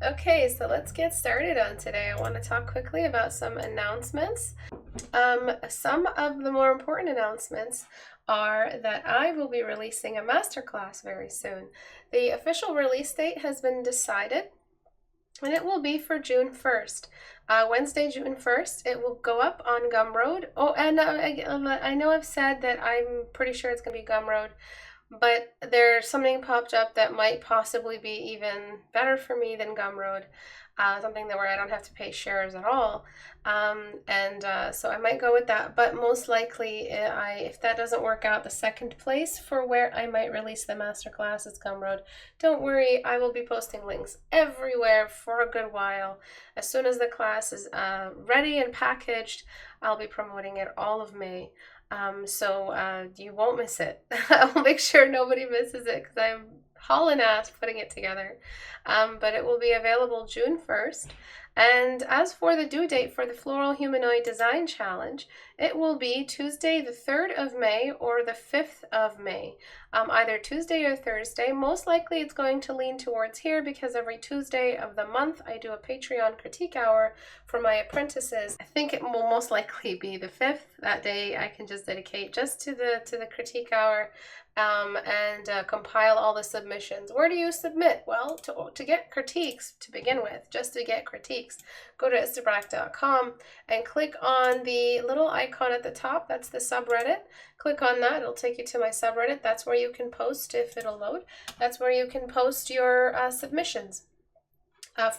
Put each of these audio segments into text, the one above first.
Okay, so let's get started on today. I want to talk quickly about some announcements. Some of the more important announcements are that I will be releasing a masterclass very soon. The official release date has been decided, and it will be for June 1st. Wednesday, June 1st, it will go up on Gumroad. Oh, and I know I've said that I'm pretty sure it's going to be Gumroad, but there's something popped up that might possibly be even better for me than Gumroad. Something that where I don't have to pay shares at all. So I might go with that, but most likely if that doesn't work out, the second place for where I might release the masterclass is Gumroad. Don't worry, I will be posting links everywhere for a good while. As soon as the class is ready and packaged, I'll be promoting it all of May. So you won't miss it. I'll make sure nobody misses it because I'm hauling ass putting it together. But it will be available June 1st. And as for the due date for the Floral Humanoid Design Challenge, it will be Tuesday the 3rd of May or the 5th of May. Either Tuesday or Thursday. Most likely it's going to lean towards here because every Tuesday of the month I do a Patreon critique hour for my apprentices. I think it will most likely be the 5th. That day I can just dedicate just to the critique hour. Compile all the submissions. Where do you submit? Well, to get critiques to begin with, just to get critiques, go to istebrak.com and click on the little icon at the top. That's the subreddit. Click on that. It'll take you to my subreddit. That's where you can post if it'll load. That's where you can post your submissions.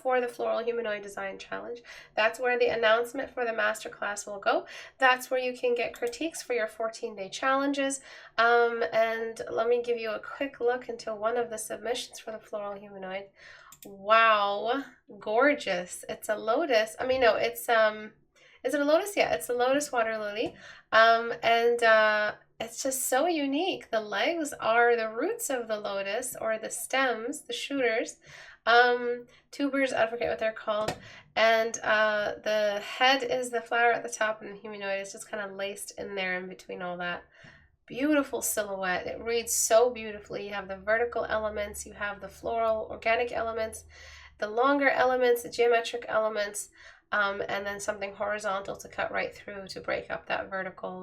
For the Floral Humanoid Design Challenge. That's where the announcement for the masterclass will go. That's where you can get critiques for your 14-day challenges. And let me give you a quick look into one of the submissions for the Floral Humanoid. Wow, gorgeous. It's a lotus. I mean, no, it's is it a lotus? Yeah, it's a lotus water lily. It's just so unique. The legs are the roots of the lotus, or the stems, the shooters. Tubers, I forget what they're called, and the head is the flower at the top, and the humanoid is just kind of laced in there in between all that. Beautiful silhouette. It reads so beautifully. You have the vertical elements, you have the floral organic elements, the longer elements, the geometric elements, and then something horizontal to cut right through to break up that vertical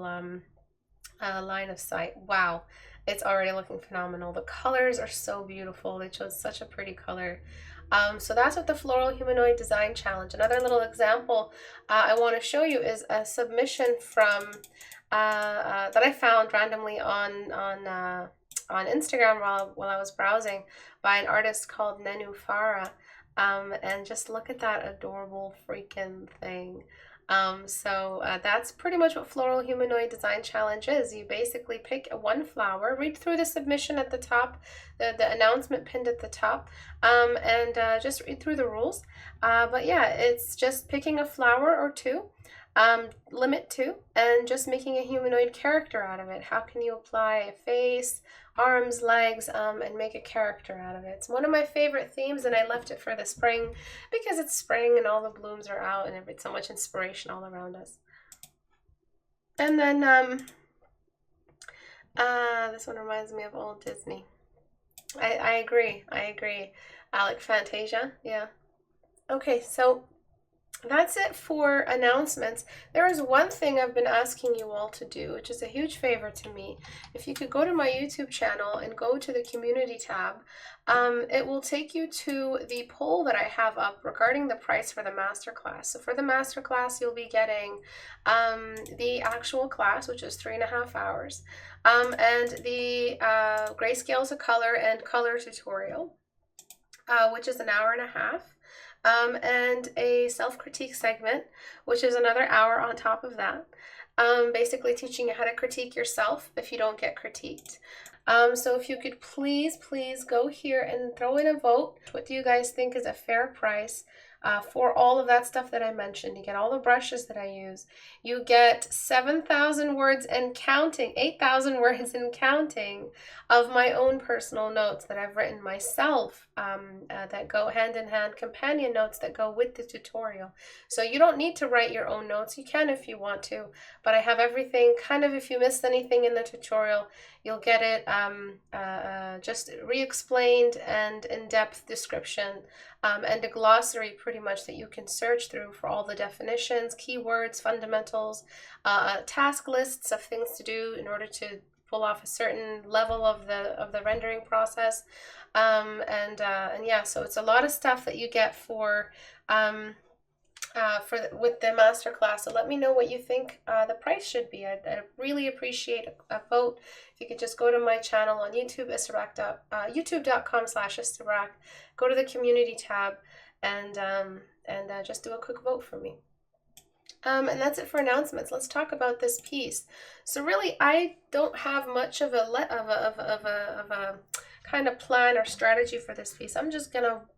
line of sight. Wow. It's already looking phenomenal. The colors are so beautiful. They chose such a pretty color. So that's what the Floral Humanoid Design Challenge. Another little example I want to show you is a submission from that I found randomly on Instagram while I was browsing by an artist called Nenu Farah. And just look at that adorable freaking thing. That's pretty much what Floral Humanoid Design Challenge is. You basically pick one flower, read through the submission at the top, the announcement pinned at the top, just read through the rules. But yeah, it's just picking a flower or two, limit to, and just making a humanoid character out of it. How can you apply a face, arms, legs, and make a character out of it? It's one of my favorite themes, and I left it for the spring because it's spring and all the blooms are out and it's so much inspiration all around us. And then this one reminds me of old Disney. I agree. Alec Fantasia, yeah. Okay, so that's it for announcements. There is one thing I've been asking you all to do, which is a huge favor to me. If you could go to my YouTube channel and go to the community tab, it will take you to the poll that I have up regarding the price for the masterclass. So for the masterclass, you'll be getting the actual class, which is 3.5 hours, and the grayscale to color and color tutorial, which is 1.5 hours. And a self-critique segment, which is another hour on top of that. Basically teaching you how to critique yourself if you don't get critiqued. So if you could please go here and throw in a vote. What do you guys think is a fair price for all of that stuff that I mentioned? You get all the brushes that I use. You get 7,000 words and counting, 8,000 words and counting of my own personal notes that I've written myself, that go hand in hand, companion notes that go with the tutorial. So you don't need to write your own notes. You can if you want to, but I have everything kind of, if you missed anything in the tutorial, You'll get it just re-explained and in-depth description, and a glossary pretty much that you can search through for all the definitions, keywords, fundamentals, task lists of things to do in order to pull off a certain level of the rendering process, and yeah, so it's a lot of stuff that you get for with the masterclass. So let me know what you think the price should be. I'd really appreciate a vote. If you could just go to my channel on YouTube, youtube.com/Istebrak, go to the community tab, and just do a quick vote for me. And that's it for announcements. Let's talk about this piece. So really, I don't have much of a kind of plan or strategy for this piece. I'm just gonna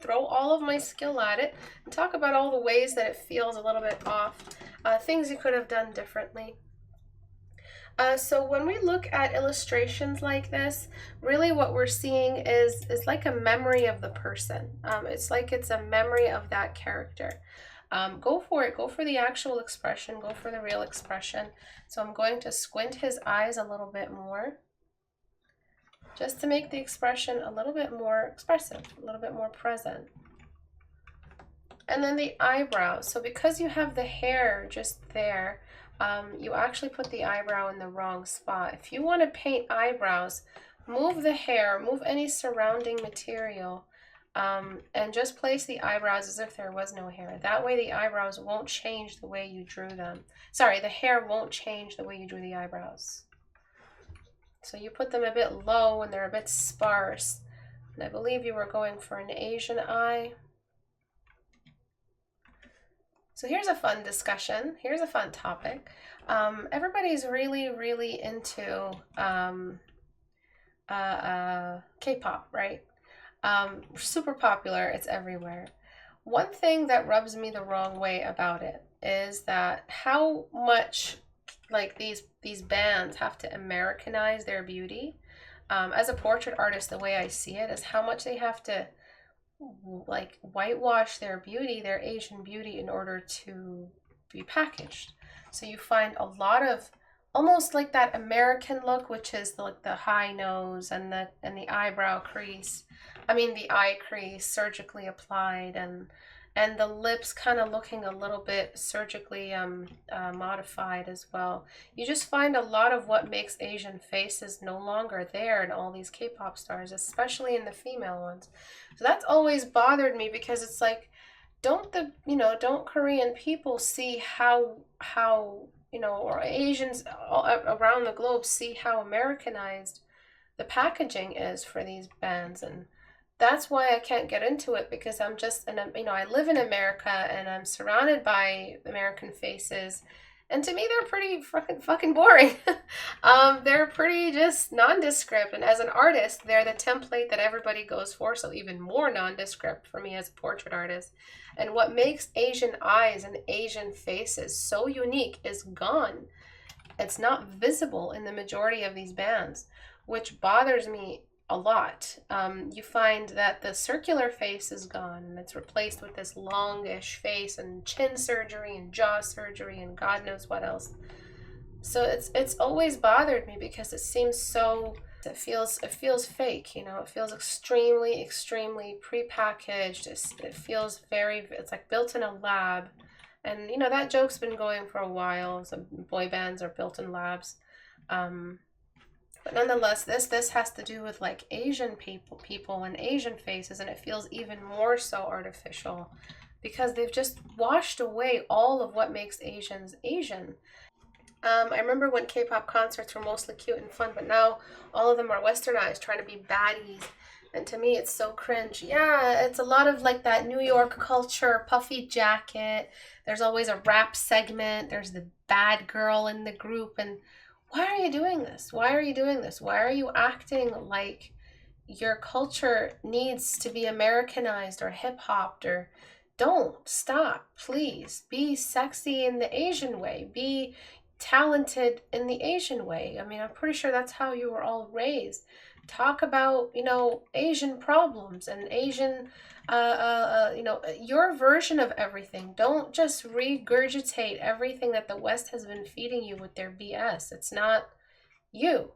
throw all of my skill at it and talk about all the ways that it feels a little bit off, things you could have done differently. So when we look at illustrations like this, really what we're seeing is like a memory of the person. It's like it's a memory of that character. Go for it. Go for the actual expression. Go for the real expression. So I'm going to squint his eyes a little bit more, just to make the expression a little bit more expressive, a little bit more present. And then the eyebrows. So because you have the hair just there, you actually put the eyebrow in the wrong spot. If you want to paint eyebrows, move the hair, move any surrounding material, and just place the eyebrows as if there was no hair. That way the eyebrows won't change the way you drew them. Sorry, the hair won't change the way you drew the eyebrows. So you put them a bit low and they're a bit sparse. And I believe you were going for an Asian eye. So here's a fun discussion. Here's a fun topic. Everybody's really into K-pop, right? Super popular. It's everywhere. One thing that rubs me the wrong way about it is that how much like these bands have to Americanize their beauty. As a portrait artist, the way I see it is how much they have to like whitewash their beauty, their Asian beauty, in order to be packaged. So you find a lot of almost like that American look, which is like the high nose and the eyebrow crease. I mean the eye crease surgically applied, and the lips kind of looking a little bit surgically modified as well. You just find a lot of what makes Asian faces no longer there in all these K-pop stars, especially in the female ones. So that's always bothered me, because it's like, don't Korean people see how or Asians around the globe see how Americanized the packaging is for these bands? And that's why I can't get into it, because I'm just, I live in America and I'm surrounded by American faces, and to me they're pretty fucking boring. They're pretty just nondescript, and as an artist, they're the template that everybody goes for, so even more nondescript for me as a portrait artist. And what makes Asian eyes and Asian faces so unique is gone. It's not visible in the majority of these bands, which bothers me a lot. You find that the circular face is gone and it's replaced with this longish face and chin surgery and jaw surgery and God knows what else. So it's always bothered me, because it seems so, it feels fake, it feels extremely prepackaged. It feels it's like built in a lab. And that joke's been going for a while. Some boy bands are built in labs. But nonetheless, this has to do with like Asian people and Asian faces, and it feels even more so artificial, because they've just washed away all of what makes Asians Asian. I remember when K-pop concerts were mostly cute and fun, but now all of them are westernized, trying to be baddies. And to me, it's so cringe. Yeah, it's a lot of like that New York culture, puffy jacket. There's always a rap segment. There's the bad girl in the group. And why are you doing this? Why are you doing this? Why are you acting like your culture needs to be Americanized or hip-hopped? Or don't. Stop, please. Be sexy in the Asian way. Be talented in the Asian way. I mean, I'm pretty sure that's how you were all raised. Talk about, Asian problems and Asian, your version of everything. Don't just regurgitate everything that the West has been feeding you with their BS. It's not you.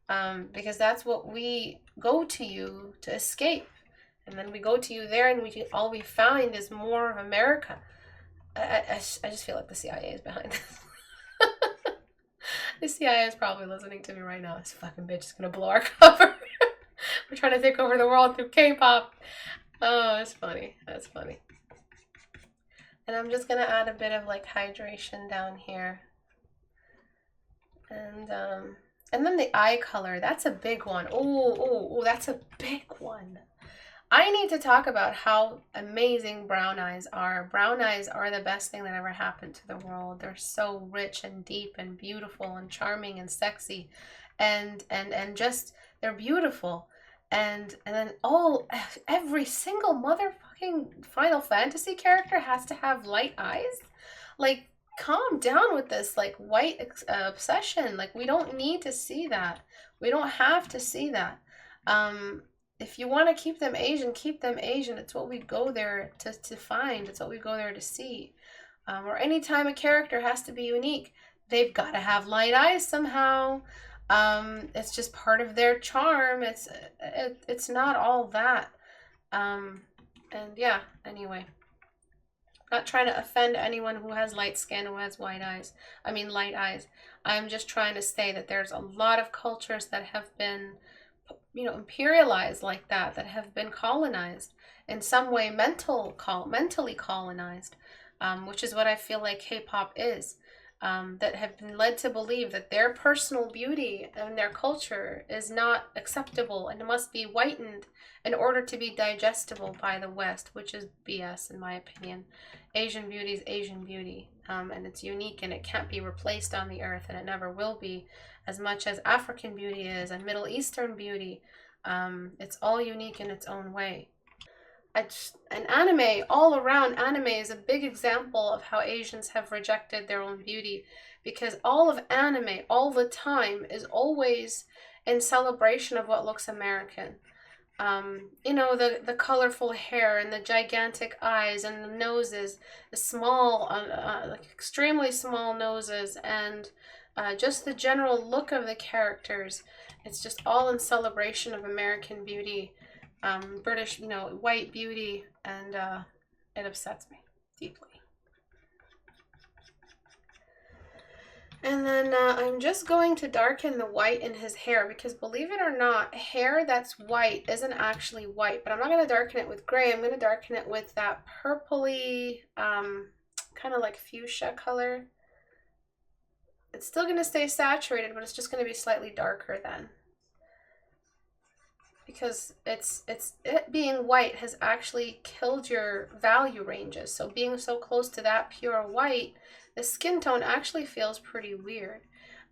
because that's what we go to you to escape. And then we go to you there, and all we find is more of America. I just feel like the CIA is behind this. The CIA is probably listening to me right now. This fucking bitch is gonna blow our cover. We're trying to take over the world through K-pop. Oh, it's funny. That's funny. And I'm just gonna add a bit of like hydration down here. And then the eye color. That's a big one. Oh, that's a big one. I need to talk about how amazing brown eyes are. Brown eyes are the best thing that ever happened to the world. They're so rich and deep and beautiful and charming and sexy, and just they're beautiful. And then every single motherfucking Final Fantasy character has to have light eyes. Like, calm down with this like white obsession. Like, we don't need to see that. We don't have to see that. If you want to keep them Asian, keep them Asian. It's what we go there to find. It's what we go there to see. Or anytime a character has to be unique, they've got to have light eyes somehow. It's just part of their charm. It's not all that. And yeah, anyway. Not trying to offend anyone who has light skin, who has light eyes. I'm just trying to say that there's a lot of cultures that have been, imperialized like that have been colonized in some way, mentally colonized, which is what I feel like K-pop is, that have been led to believe that their personal beauty and their culture is not acceptable and it must be whitened in order to be digestible by the West, which is BS in my opinion. Asian beauty is Asian beauty, and it's unique and it can't be replaced on the earth, and it never will be, as much as African beauty is and Middle Eastern beauty. It's all unique in its own way. And anime, all around, anime is a big example of how Asians have rejected their own beauty, because all of anime, all the time, is always in celebration of what looks American. The colorful hair and the gigantic eyes and the noses, the small, like extremely small noses, and just the general look of the characters. It's just all in celebration of American beauty, British, white beauty, and it upsets me deeply. And then I'm just going to darken the white in his hair, because believe it or not, hair that's white isn't actually white. But I'm not going to darken it with gray. I'm going to darken it with that purpley, kind of like fuchsia color. It's still going to stay saturated, but it's just going to be slightly darker then. Because it being white has actually killed your value ranges. So being so close to that pure white, the skin tone actually feels pretty weird.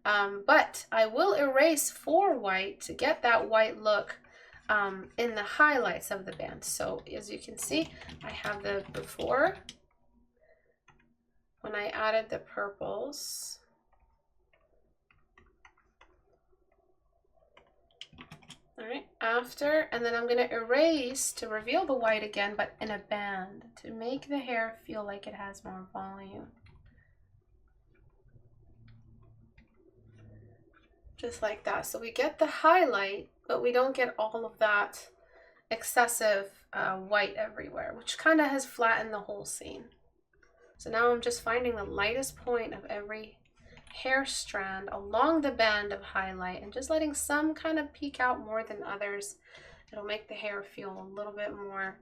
But I will erase for white to get that white look in the highlights of the band. So as you can see, I have the before, when I added the purples. All right, after, and then I'm going to erase to reveal the white again, but in a band, to make the hair feel like it has more volume. Just like that. So we get the highlight, but we don't get all of that excessive white everywhere, which kind of has flattened the whole scene. So now I'm just finding the lightest point of every hair strand along the band of highlight and just letting some kind of peek out more than others. It'll make the hair feel a little bit more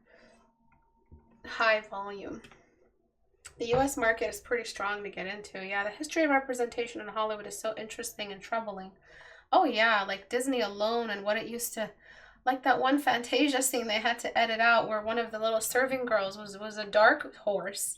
high volume. The US market is pretty strong to get into. Yeah, the history of representation in Hollywood is so interesting and troubling. Oh yeah, like Disney alone and what it used to, like that one Fantasia scene they had to edit out where one of the little serving girls was a dark horse.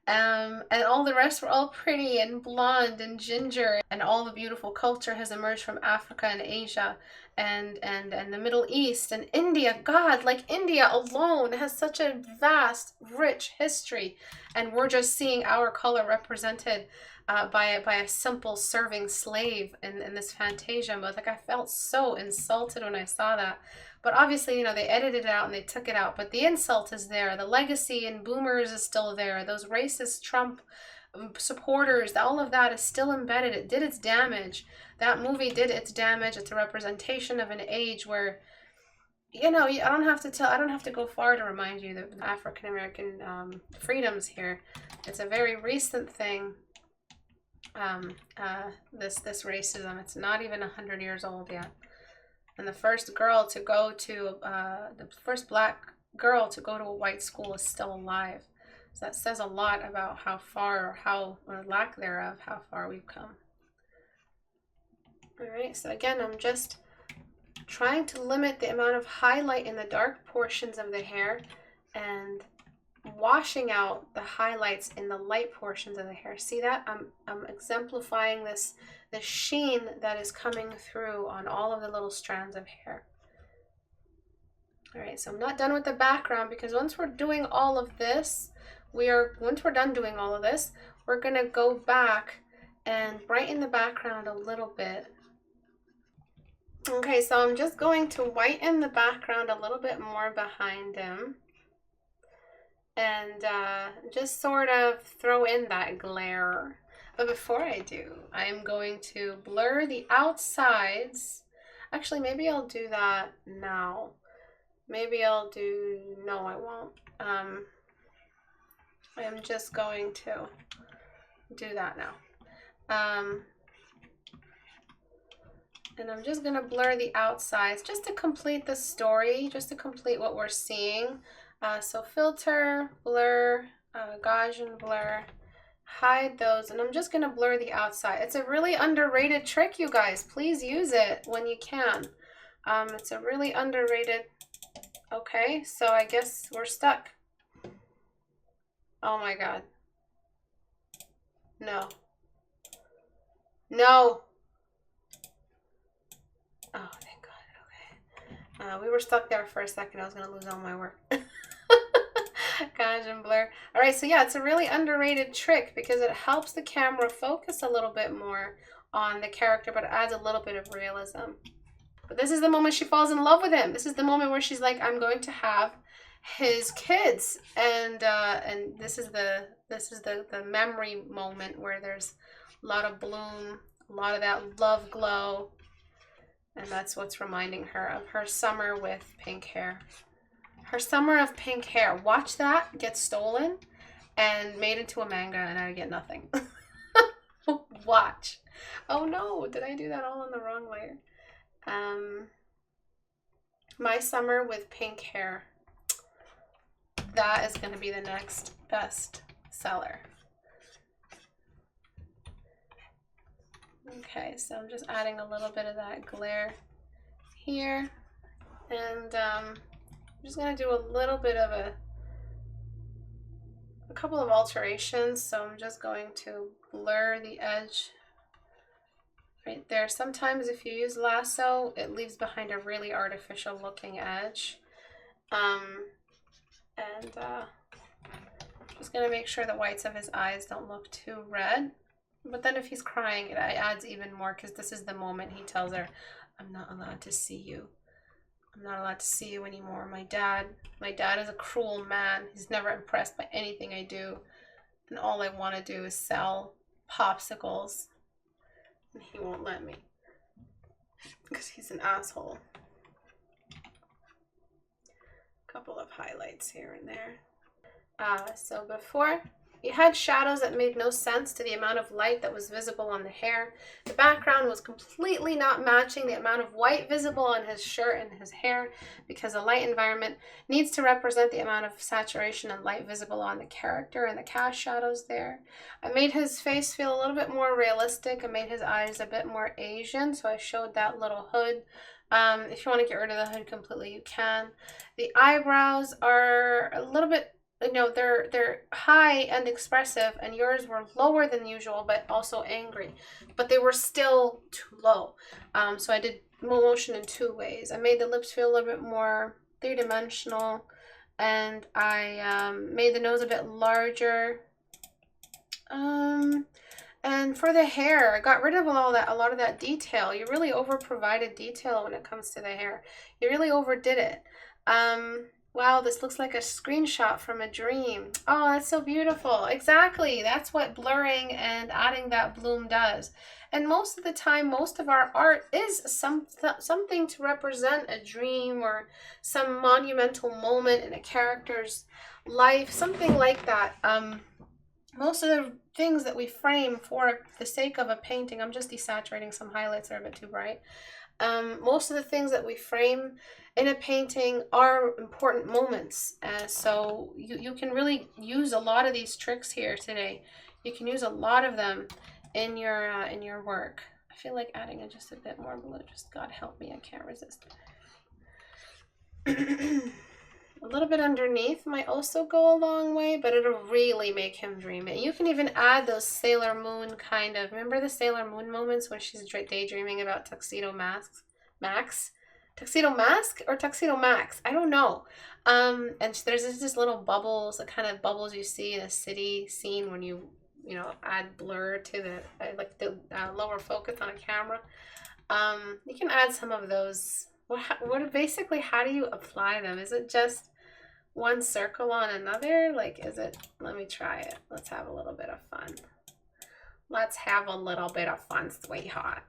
And all the rest were all pretty and blonde and ginger, and all the beautiful culture has emerged from Africa and Asia and the Middle East and India. God, like India alone has such a vast, rich history, and we're just seeing our color represented by a simple serving slave in this Fantasia mode. Like, I felt so insulted when I saw that. But obviously, they edited it out and they took it out. But the insult is there. The legacy in boomers is still there. Those racist Trump supporters, all of that is still embedded. It did its damage. That movie did its damage. It's a representation of an age where, you know, I don't have to go far to remind you that the African American freedoms here. It's a very recent thing. This racism. It's not even 100 years old yet. And the first girl to go to the first black girl to go to a white school is still alive. So that says a lot about how far, or lack thereof, how far we've come. All right. So again, I'm just trying to limit the amount of highlight in the dark portions of the hair and washing out the highlights in the light portions of the hair. See that? I'm exemplifying this sheen that is coming through on all of the little strands of hair. All right, so I'm not done with the background, because once we're doing all of this, once we're done doing all of this, we're gonna go back and brighten the background a little bit. Okay, so I'm just going to whiten the background a little bit more behind him. And just sort of throw in that glare. But before I do, I'm going to blur the outsides. Actually, maybe I'll do that now. Maybe I'll do, no, I won't. I'm just going to do that now. And I'm just gonna blur the outsides just to complete the story, just to complete what we're seeing. So filter, blur, Gaussian blur, hide those, and I'm just gonna blur the outside. It's a really underrated trick, you guys. Please use it when you can. It's a really underrated. Okay, so I guess we're stuck. Oh my God. No. No. Oh, thank God. Okay. We were stuck there for a second. I was gonna lose all my work. Gaussian blur. All right, so yeah, it's a really underrated trick because it helps the camera focus a little bit more on the character, but it adds a little bit of realism. But this is the moment she falls in love with him. This is the moment where she's like, I'm going to have his kids, and this is the memory moment where there's a lot of bloom, a lot of that love glow, and that's what's reminding her of her summer with pink hair. Her summer of pink hair. Watch that get stolen and made into a manga, and I get nothing. Watch. Oh no, did I do that all in the wrong layer? My summer with pink hair. That is going to be the next best seller. Okay, so I'm just adding a little bit of that glare here, and I'm just going to do a little bit of a couple of alterations. So I'm just going to blur the edge right there. Sometimes if you use lasso, it leaves behind a really artificial looking edge. Just gonna make sure the whites of his eyes don't look too red. But then if he's crying, it adds even more, because this is the moment he tells her, I'm not allowed to see you. I'm not allowed to see you anymore. My dad is a cruel man. He's never impressed by anything I do. And all I want to do is sell popsicles. And he won't let me, because he's an asshole. Couple of highlights here and there. So before, you had shadows that made no sense to the amount of light that was visible on the hair. The background was completely not matching the amount of white visible on his shirt and his hair, because the light environment needs to represent the amount of saturation and light visible on the character, and the cast shadows there. I made his face feel a little bit more realistic. I made his eyes a bit more Asian, so I showed that little hood. If you want to get rid of the hood completely, you can. The eyebrows are a little bit, you know, they're high and expressive, and yours were lower than usual, but also angry. But they were still too low. So I did motion in two ways. I made the lips feel a little bit more three-dimensional, and I made the nose a bit larger. And for the hair, I got rid of a lot of that detail. You really over-provided detail when it comes to the hair. You really overdid it. Wow, this looks like a screenshot from a dream. Oh, that's so beautiful. Exactly. That's what blurring and adding that bloom does. And most of the time, most of our art is something to represent a dream or some monumental moment in a character's life, something like that. Most of the things that we frame for the sake of a painting, I'm just desaturating some highlights, they're a bit too bright. Most of the things that we frame in a painting are important moments. So you can really use a lot of these tricks here today. You can use a lot of them in your work. I feel like adding just a bit more blue. Just God help me, I can't resist. A little bit underneath might also go a long way, but it'll really make him dream it. You can even add those Sailor Moon kind of, remember the Sailor Moon moments when she's daydreaming about tuxedo masks? Max? Tuxedo Mask or Tuxedo Max? I don't know. And there's just little bubbles, the kind of bubbles you see in a city scene when you know, add blur to the, like the lower focus on a camera. You can add some of those. What basically, how do you apply them? Is it just one circle on another? Like, is it, let me try it. Let's have a little bit of fun. Let's have a little bit of fun, sweetheart.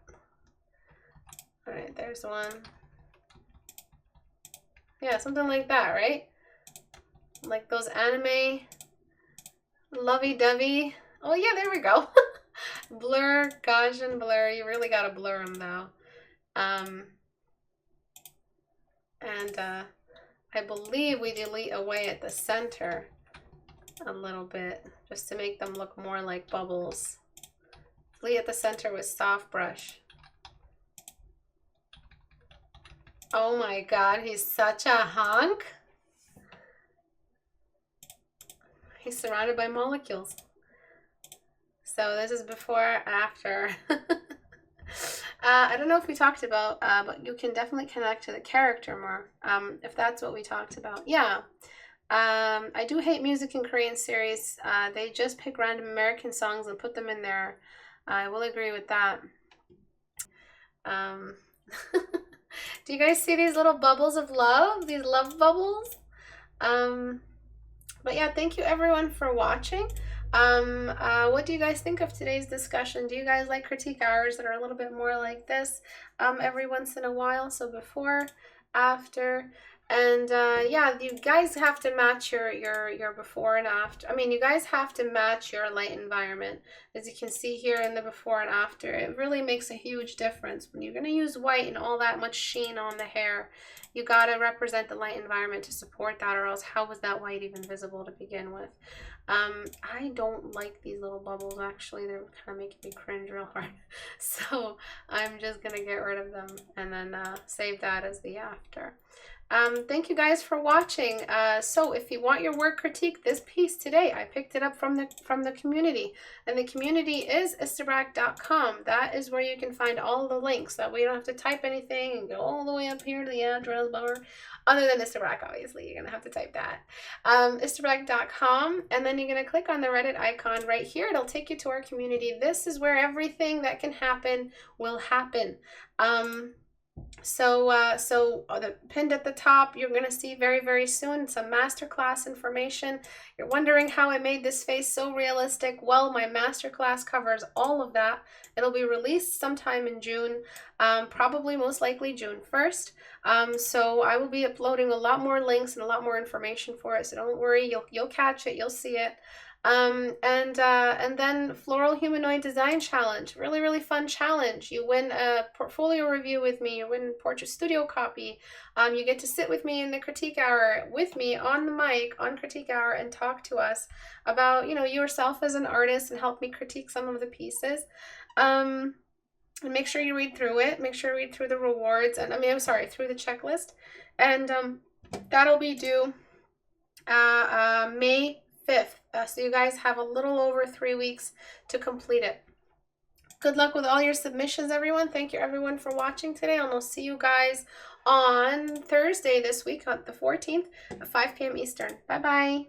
All right, there's one. Yeah, something like that, right? Like those anime lovey-dovey. Oh yeah, there we go. Blur, Gaussian blur. You really gotta blur them though. I believe we delete away at the center a little bit just to make them look more like bubbles. Delete at the center with soft brush. Oh my God, he's such a hunk. He's surrounded by molecules. So this is before, after. I don't know if we talked about, but you can definitely connect to the character more, if that's what we talked about. Yeah. I do hate music in Korean series. They just pick random American songs and put them in there. I will agree with that. Do you guys see these little bubbles of love? These love bubbles? But yeah, thank you everyone for watching. What do you guys think of today's discussion? Do you guys like critique hours that are a little bit more like this every once in a while? So before, after, and yeah, you guys have to match your before and after. I mean, you guys have to match your light environment. As you can see here in the before and after, it really makes a huge difference. When you're going to use white and all that much sheen on the hair, you got to represent the light environment to support that, or else how was that white even visible to begin with? I don't like these little bubbles, actually. They're kind of making me cringe real hard. So I'm just going to get rid of them and then save that as the after. Thank you guys for watching. So if you want your work critique, this piece today, I picked it up from the community, and the community is istebrak.com. That is where you can find all the links. That way you don't have to type anything and go all the way up here to the address bar. Other than Istebrak, obviously, you're gonna have to type that. Istebrak.com, and then you're gonna click on the Reddit icon right here. It'll take you to our community. This is where everything that can happen will happen. So the pinned at the top, you're going to see very, very soon some masterclass information. You're wondering how I made this face so realistic. Well, my masterclass covers all of that. It'll be released sometime in June, probably most likely June 1st. So I will be uploading a lot more links and a lot more information for it. So don't worry, you'll catch it, you'll see it. And then Floral Humanoid Design Challenge, really, really fun challenge. You win a portfolio review with me, you win portrait studio copy. You get to sit with me in the critique hour with me on the mic on critique hour and talk to us about, you know, yourself as an artist and help me critique some of the pieces. And make sure you read through it. Make sure you read through the rewards, and through the checklist. And that'll be due May 5th. So you guys have a little over 3 weeks to complete it. Good luck with all your submissions, everyone. Thank you, everyone, for watching today. And I'll see you guys on Thursday this week, on the 14th at 5 p.m. Eastern. Bye-bye.